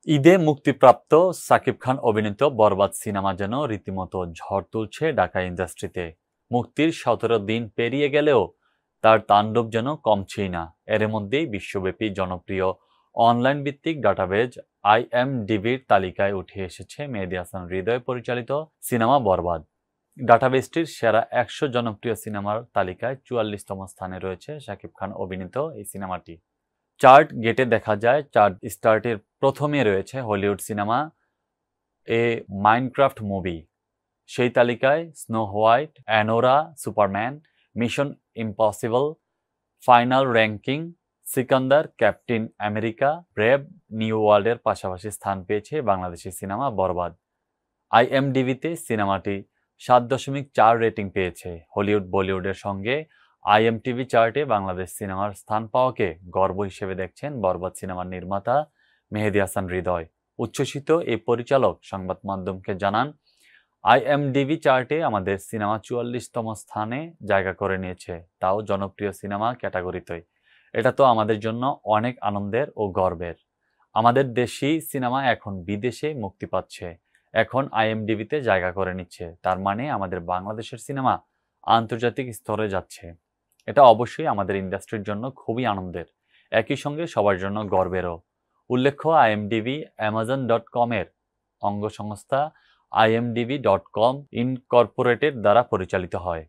ঈদে মুক্তিপ্রাপ্ত সাকিব খান অভিনীত বরবাদ সিনেমা যেন রীতিমতো ঝড় তুলছে ঢাকা ইন্ডাস্ট্রিতে। মুক্তির ১৭ দিন পেরিয়ে গেলেও তার তাণ্ডব যেন কমছেই না। এর মধ্যেই বিশ্বব্যাপী জনপ্রিয় অনলাইন ভিত্তিক ডাটাবেজ আইএমডিবির তালিকায় উঠে এসেছে মেহেদী হাসান হৃদয় পরিচালিত সিনেমা বরবাদ। ডাটাবেজটির সেরা ১০০ জনপ্রিয় সিনেমার তালিকায় ৪৪তম স্থানে রয়েছে সাকিব খান অভিনীত এই সিনেমাটি। চার্ট গেটে দেখা যায় চার্ট স্টার্টের প্রথমে রয়েছে হলিউড সিনেমা এ মাইনক্রাফট মুভি। সেই তালিকায় snow white, Anora, Superman, mission impossible, final ranking, Sikandar, captain America, brave new ওয়ার্ল্ডের পাশাপাশি স্থান পেয়েছে বাংলাদেশি সিনেমা বরবাদ। আইএমডিবিতে সিনেমাটি ৭.৪ রেটিং পেয়েছে। হলিউড বলিউডের সঙ্গে আইএমটিভি চার্টে বাংলাদেশ সিনেমার স্থান পাওয়াকে গর্ব হিসেবে দেখছেন বরবাদ সিনেমার নির্মাতা মেহেদী হাসান হৃদয়। উচ্ছ্বসিত এই পরিচালক সংবাদ মাধ্যমকে জানান, আইএমডিবি চার্টে আমাদের সিনেমা ৪৪তম স্থানে জায়গা করে নিয়েছে, তাও জনপ্রিয় সিনেমা ক্যাটাগরিতেই। এটা তো আমাদের জন্য অনেক আনন্দের ও গর্বের। আমাদের দেশি সিনেমা এখন বিদেশে মুক্তি পাচ্ছে, এখন আইএমডিবিতে জায়গা করে নিচ্ছে। তার মানে আমাদের বাংলাদেশের সিনেমা আন্তর্জাতিক স্তরে যাচ্ছে। এটা অবশ্যই আমাদের ইন্ডাস্ট্রির জন্য খুবই আনন্দের, একই সঙ্গে সবার জন্য গর্বেরও। উল্লেখ্য, আইএমডিবি অ্যামাজন.com এর অঙ্গসংস্থা imdb.com ইনকর্পোরেটেড দ্বারা পরিচালিত হয়।